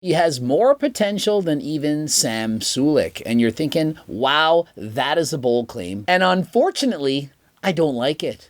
He has more potential than even Sam Sulek. And you're thinking, wow, that is a bold claim. And unfortunately, I don't like it.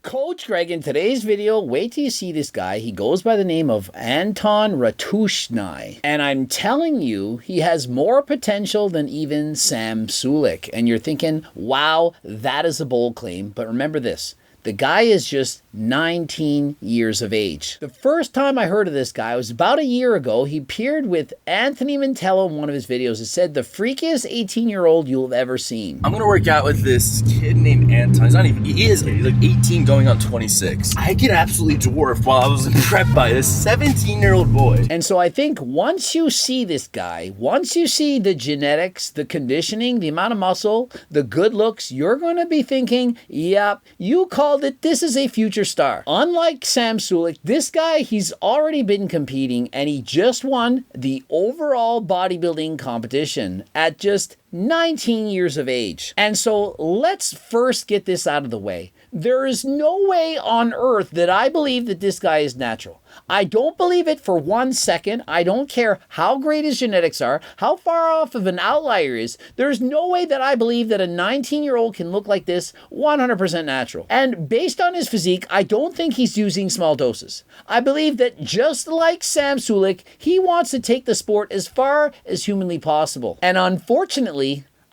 Coach Greg, in today's video, wait till you see this guy. He goes by the name of Anton Ratushny. And I'm telling you, he has more potential than even Sam Sulek. And you're thinking, wow, that is a bold claim. But remember this. The guy is just 19 years of age. The first time I heard of this guy was about a year ago. He appeared with Anthony Mantello in one of his videos. It said, the freakiest 18-year-old you'll have ever seen. I'm gonna work out with this kid named Anton. He's like 18 going on 26. I get absolutely dwarfed while I was prepped by this 17-year-old boy. And so I think once you see this guy, once you see the genetics, the conditioning, the amount of muscle, the good looks, you're gonna be thinking, yep, you called it, this is a future star. Unlike Sam Sulek, this guy, he's already been competing and he just won the overall bodybuilding competition at just 19 years of age. And so let's first get this out of the way. There is no way on earth that I believe that this guy is natural. I don't believe it for 1 second. I don't care how great his genetics are, how far off of an outlier he is. There's no way that I believe that a 19-year-old can look like this 100% natural. And based on his physique, I don't think he's using small doses. I believe that just like Sam Sulek, he wants to take the sport as far as humanly possible. And unfortunately,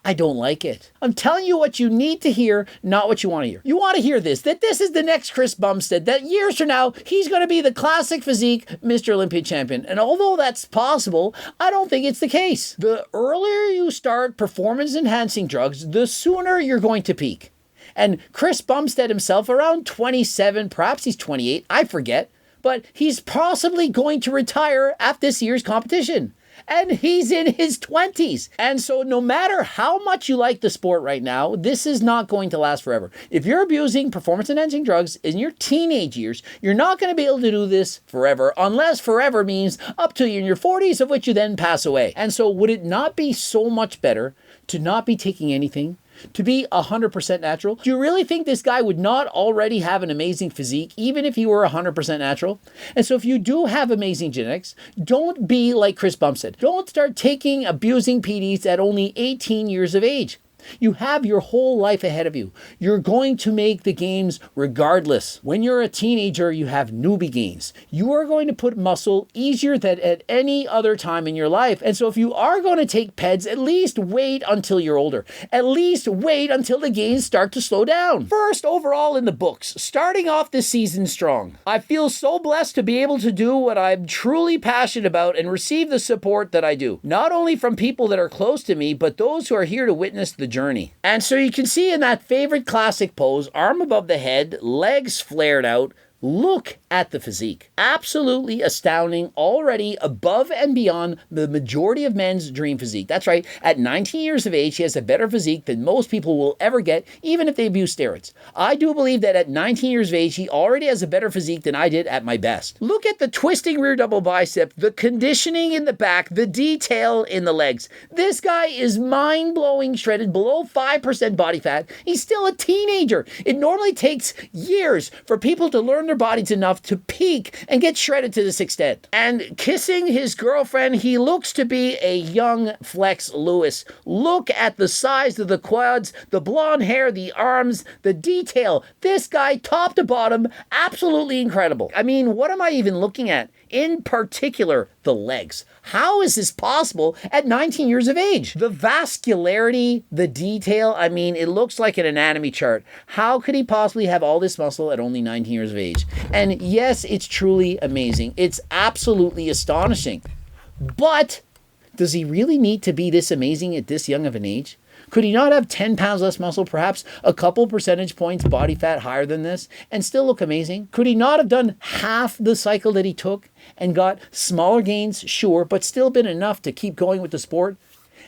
I don't like it. I'm telling you what you need to hear, not what you want to hear. You want to hear this, that this is the next Chris Bumstead, that years from now, he's going to be the classic physique Mr. Olympia champion. And although that's possible, I don't think it's the case. The earlier you start performance-enhancing drugs, the sooner you're going to peak. And Chris Bumstead himself, around 27, perhaps he's 28, I forget, but he's possibly going to retire at this year's competition. And he's in his 20s. And so no matter how much you like the sport right now, this is not going to last forever. If you're abusing performance-enhancing drugs in your teenage years, you're not going to be able to do this forever, unless forever means up to you in your 40s, of which you then pass away. And so would it not be so much better to not be taking anything, to be 100% natural? Do you really think this guy would not already have an amazing physique, even if he were 100% natural? And so if you do have amazing genetics, don't be like Chris Bumstead. Don't start abusing PDs at only 18 years of age. You have your whole life ahead of you. You're going to make the gains regardless. When you're a teenager, you have newbie gains. You are going to put muscle easier than at any other time in your life. And so if you are going to take PEDs, at least wait until you're older. At least wait until the gains start to slow down. First overall in the books, starting off this season strong. I feel so blessed to be able to do what I'm truly passionate about and receive the support that I do. Not only from people that are close to me, but those who are here to witness the journey. And so you can see in that favorite classic pose, arm above the head, legs flared out, look at the physique. Absolutely astounding, already above and beyond the majority of men's dream physique. That's right, at 19 years of age, he has a better physique than most people will ever get, even if they abuse steroids. I do believe that at 19 years of age, he already has a better physique than I did at my best. Look at the twisting rear double bicep, the conditioning in the back, the detail in the legs. This guy is mind-blowing shredded, below 5% body fat. He's still a teenager. It normally takes years for people to learn their bodies enough to peak and get shredded to this extent. And kissing his girlfriend, he looks to be a young Flex Lewis. Look at the size of the quads, the blonde hair, the arms, the detail. This guy, top to bottom, absolutely incredible. I mean, what am I even looking at? In particular, the legs. How is this possible at 19 years of age? The vascularity, the detail, I mean, it looks like an anatomy chart. How could he possibly have all this muscle at only 19 years of age? And yes, it's truly amazing. It's absolutely astonishing. But does he really need to be this amazing at this young of an age? Could he not have 10 pounds less muscle, perhaps a couple percentage points body fat higher than this, and still look amazing? Could he not have done half the cycle that he took and got smaller gains, sure, but still been enough to keep going with the sport?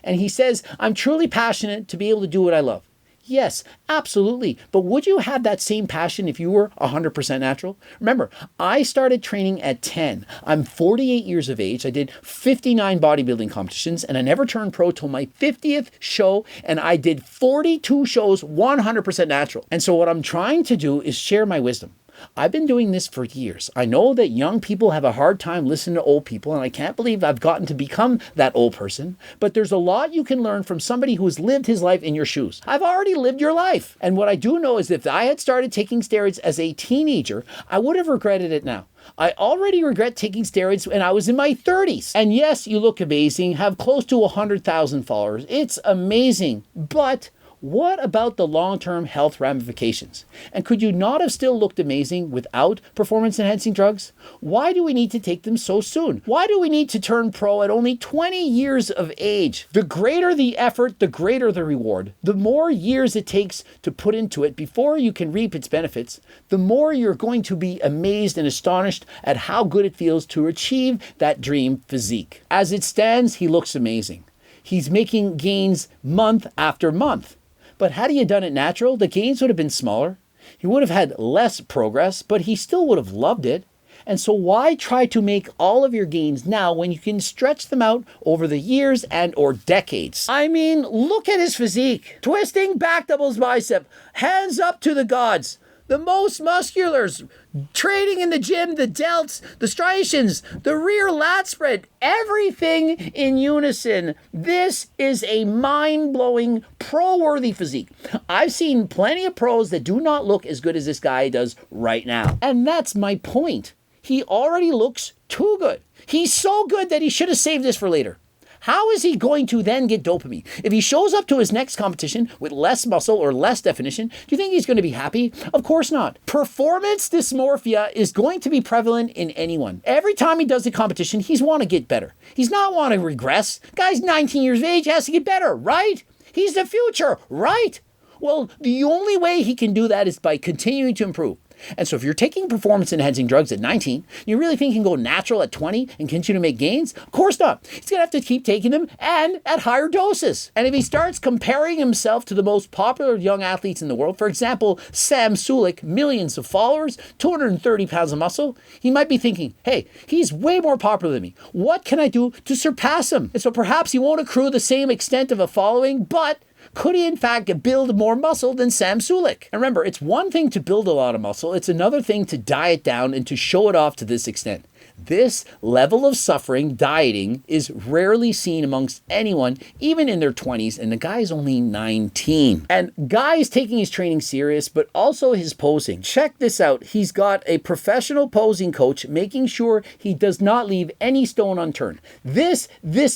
And he says, I'm truly passionate to be able to do what I love. Yes, absolutely. But would you have that same passion if you were 100% natural? Remember, I started training at 10. I'm 48 years of age. I did 59 bodybuilding competitions, and I never turned pro till my 50th show, and I did 42 shows 100% natural. And so what I'm trying to do is share my wisdom. I've been doing this for years. I know that young people have a hard time listening to old people, and I can't believe I've gotten to become that old person. But there's a lot you can learn from somebody who has lived his life in your shoes. I've already lived your life. And what I do know is if I had started taking steroids as a teenager, I would have regretted it now. I already regret taking steroids when I was in my 30s. And yes, you look amazing, have close to 100,000 followers. It's amazing. But what about the long-term health ramifications? And could you not have still looked amazing without performance-enhancing drugs? Why do we need to take them so soon? Why do we need to turn pro at only 20 years of age? The greater the effort, the greater the reward. The more years it takes to put into it before you can reap its benefits, the more you're going to be amazed and astonished at how good it feels to achieve that dream physique. As it stands, he looks amazing. He's making gains month after month. But had he done it natural, the gains would have been smaller. He would have had less progress, but he still would have loved it. And so why try to make all of your gains now when you can stretch them out over the years and or decades? I mean, look at his physique. Twisting back doubles bicep, hands up to the gods. The most musculars, training in the gym, the delts, the striations, the rear lat spread, everything in unison. This is a mind-blowing, pro-worthy physique. I've seen plenty of pros that do not look as good as this guy does right now. And that's my point. He already looks too good. He's so good that he should have saved this for later. How is he going to then get dopamine? If he shows up to his next competition with less muscle or less definition, do you think he's going to be happy? Of course not. Performance dysmorphia is going to be prevalent in anyone. Every time he does a competition, he's want to get better. He's not want to regress. Guy's 19 years of age, has to get better, right? He's the future, right? Well, the only way he can do that is by continuing to improve. And so if you're taking performance-enhancing drugs at 19, you really think he can go natural at 20 and continue to make gains? Of course not. He's going to have to keep taking them and at higher doses. And if he starts comparing himself to the most popular young athletes in the world, for example, Sam Sulek, millions of followers, 230 pounds of muscle, he might be thinking, hey, he's way more popular than me. What can I do to surpass him? And so perhaps he won't accrue the same extent of a following, but could he in fact build more muscle than Sam Sulek? And remember, it's one thing to build a lot of muscle, it's another thing to diet down and to show it off to this extent. This level of suffering, dieting, is rarely seen amongst anyone, even in their 20s, and the guy's only 19. And Guy is taking his training serious, but also his posing. Check this out. He's got a professional posing coach making sure he does not leave any stone unturned. This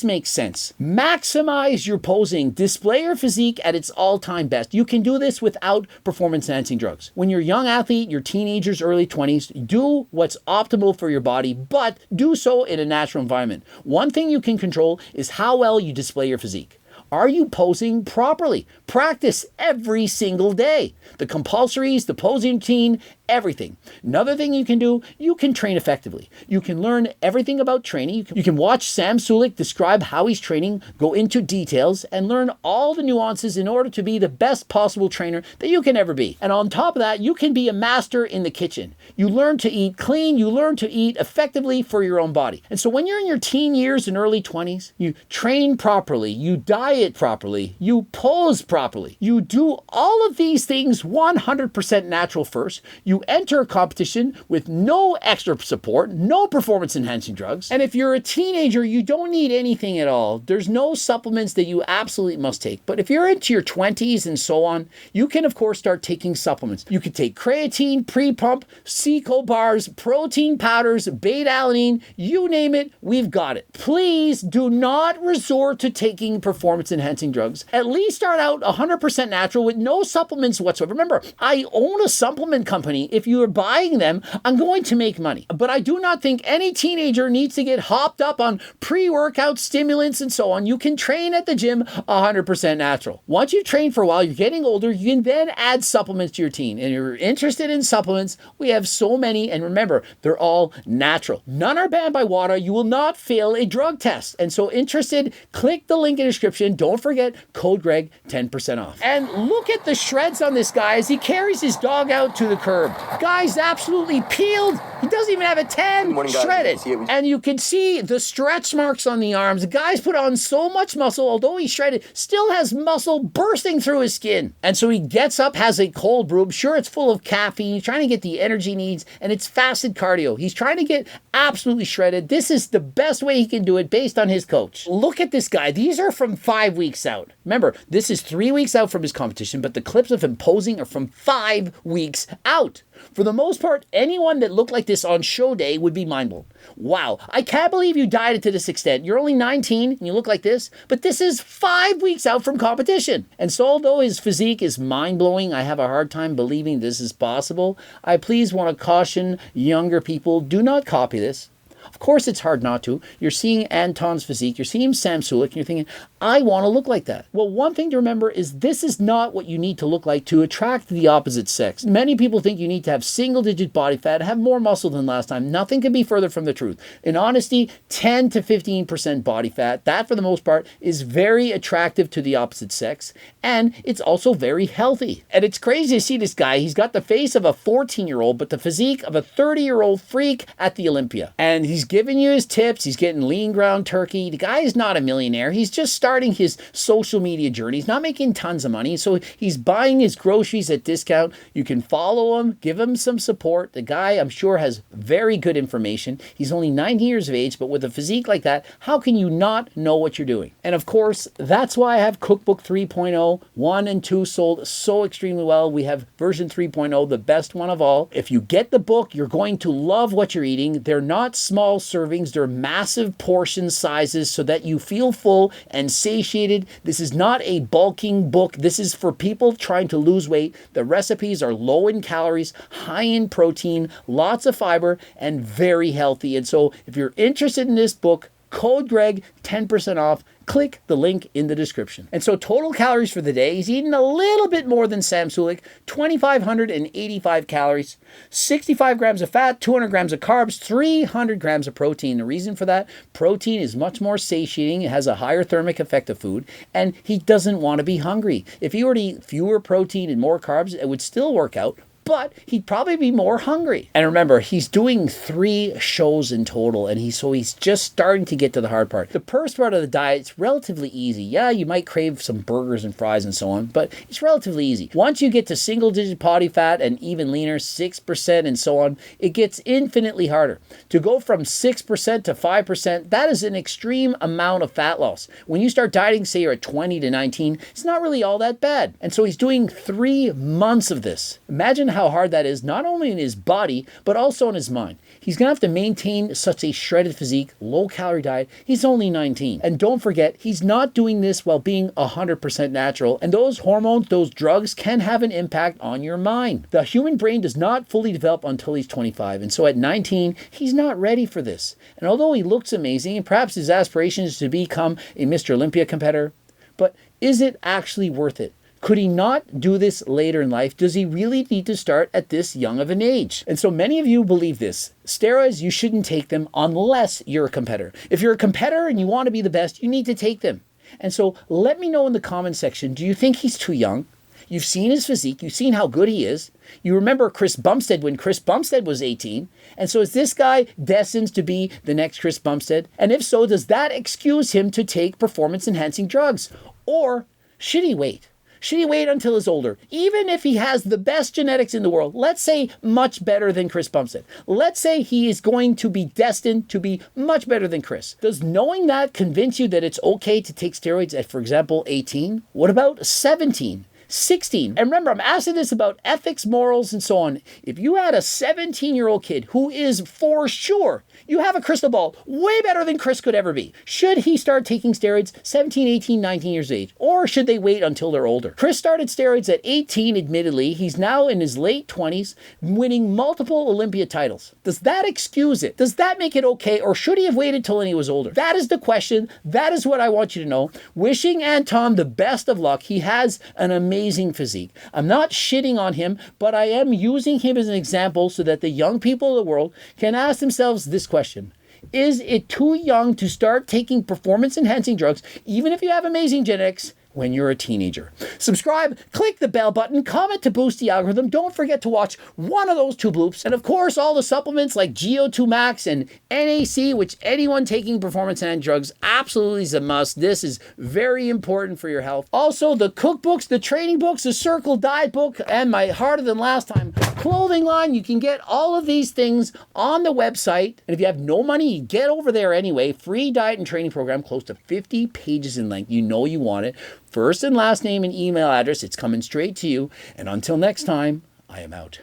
makes sense. Maximize your posing. Display your physique at its all-time best. You can do this without performance-enhancing drugs. When you're a young athlete, your teenagers, early 20s, do what's optimal for your body, but do so in a natural environment. One thing you can control is how well you display your physique. Are you posing properly? Practice every single day. The compulsories, the posing routine, everything. Another thing you can do, you can train effectively. You can learn everything about training. You can watch Sam Sulek describe how he's training, go into details, and learn all the nuances in order to be the best possible trainer that you can ever be. And on top of that, you can be a master in the kitchen. You learn to eat clean, you learn to eat effectively for your own body. And so when you're in your teen years and early 20s, you train properly, you diet properly, you pose properly. You do all of these things 100% natural first. You enter a competition with no extra support, no performance-enhancing drugs. And if you're a teenager, you don't need anything at all. There's no supplements that you absolutely must take. But if you're into your 20s and so on, you can, of course, start taking supplements. You could take creatine, pre-pump, Seco bars, protein powders, beta-alanine, you name it, we've got it. Please do not resort to taking performance-enhancing drugs. At least start out 100% natural with no supplements whatsoever. Remember, I own a supplement company. If you are buying them, I'm going to make money. But I do not think any teenager needs to get hopped up on pre-workout stimulants and so on. You can train at the gym 100% natural. Once you've trained for a while, you're getting older, you can then add supplements to your routine. And if you're interested in supplements, we have so many. And remember, they're all natural. None are banned by WADA. You will not fail a drug test. And so interested, click the link in the description. Don't forget, code Greg, 10% off. And look at the shreds on this guy as he carries his dog out to the curb. Guy's absolutely peeled. He doesn't even have a 10. Morning, guys. Shredded. See it. And you can see the stretch marks on the arms. The guy's put on so much muscle, although he's shredded, still has muscle bursting through his skin. And so he gets up, has a cold brew. I'm sure it's full of caffeine. He's trying to get the energy he needs, and it's fasted cardio. He's trying to get absolutely shredded. This is the best way he can do it based on his coach. Look at this guy. These are from 5 weeks out. Remember, this is 3 weeks out from his competition, but the clips of him posing are from 5 weeks out. For the most part, anyone that looked like this on show day would be mind blown. Wow, I can't believe you dieted to this extent. You're only 19 and you look like this, but this is 5 weeks out from competition. And so although his physique is mind-blowing, I have a hard time believing this is possible. I please want to caution younger people, do not copy this. Of course, it's hard not to. You're seeing Anton's physique. You're seeing Sam Sulek, and you're thinking, I want to look like that. Well, one thing to remember is this is not what you need to look like to attract the opposite sex. Many people think you need to have single-digit body fat, have more muscle than last time. Nothing can be further from the truth. In honesty, 10 to 15% body fat, that for the most part, is very attractive to the opposite sex, and it's also very healthy. And it's crazy to see this guy. He's got the face of a 14-year-old, but the physique of a 30-year-old freak at the Olympia. And he's giving you his tips. He's getting lean ground turkey. The guy is not a millionaire. He's just starting his social media journey. He's not making tons of money. So he's buying his groceries at discount. You can follow him, give him some support. The guy, I'm sure, has very good information. He's only 90 years of age, but with a physique like that, how can you not know what you're doing? And of course, that's why I have Cookbook 3.0. 1 and 2 sold so extremely well. We have version 3.0, the best one of all. If you get the book, you're going to love what you're eating. They're not small servings. They're massive portion sizes so that you feel full and satiated. This is not a bulking book. This is for people trying to lose weight. The recipes are low in calories, high in protein, lots of fiber, and very healthy. And so if you're interested in this book, code Greg, 10% off. Click the link in the description. And so total calories for the day, he's eating a little bit more than Sam Sulek, 2,585 calories, 65 grams of fat, 200 grams of carbs, 300 grams of protein. The reason for that, protein is much more satiating. It has a higher thermic effect of food, and he doesn't want to be hungry. If he were to eat fewer protein and more carbs, it would still work out, but he'd probably be more hungry. And remember, he's doing 3 shows in total, and he's just starting to get to the hard part. The first part of the diet is relatively easy. Yeah, you might crave some burgers and fries and so on, but it's relatively easy. Once you get to single-digit body fat and even leaner, 6% and so on, it gets infinitely harder. To go from 6% to 5%, that is an extreme amount of fat loss. When you start dieting, say you're at 20 to 19, it's not really all that bad. And so he's doing 3 months of this. Imagine how hard that is, not only in his body, but also in his mind. He's going to have to maintain such a shredded physique, low-calorie diet. He's only 19. And don't forget, he's not doing this while being 100% natural. And those hormones, those drugs can have an impact on your mind. The human brain does not fully develop until he's 25. And so at 19, he's not ready for this. And although he looks amazing, and perhaps his aspiration is to become a Mr. Olympia competitor, but is it actually worth it? Could he not do this later in life? Does he really need to start at this young of an age? And so many of you believe this. Steroids, you shouldn't take them unless you're a competitor. If you're a competitor and you want to be the best, you need to take them. And so let me know in the comment section, do you think he's too young? You've seen his physique. You've seen how good he is. You remember Chris Bumstead when Chris Bumstead was 18. And so is this guy destined to be the next Chris Bumstead? And if so, does that excuse him to take performance-enhancing drugs? Or should he wait? Should he wait until he's older? Even if he has the best genetics in the world, let's say much better than Chris Bumstead. Let's say he is going to be destined to be much better than Chris. Does knowing that convince you that it's okay to take steroids at, for example, 18? What about 17? 16. And remember, I'm asking this about ethics, morals, and so on. If you had a 17-year-old kid who is for sure, you have a crystal ball way better than Chris could ever be. Should he start taking steroids 17, 18, 19 years of age? Or should they wait until they're older? Chris started steroids at 18, admittedly. He's now in his late 20s, winning multiple Olympia titles. Does that excuse it? Does that make it okay? Or should he have waited till he was older? That is the question. That is what I want you to know. Wishing Anton the best of luck. He has an amazing physique. I'm not shitting on him, but I am using him as an example so that the young people of the world can ask themselves this question. Is it too young to start taking performance-enhancing drugs, even if you have amazing genetics, when you're a teenager. Subscribe, click the bell button, comment to boost the algorithm. Don't forget to watch one of those 2 bloops. And of course, all the supplements like GO2 Max and NAC, which anyone taking performance enhancing drugs absolutely is a must. This is very important for your health. Also, the cookbooks, the training books, the Circle Diet book, and my Harder Than Last Time clothing line. You can get all of these things on the website. And if you have no money, get over there anyway. Free diet and training program, close to 50 pages in length. You know you want it. First and last name and email address. It's coming straight to you. And until next time, I am out.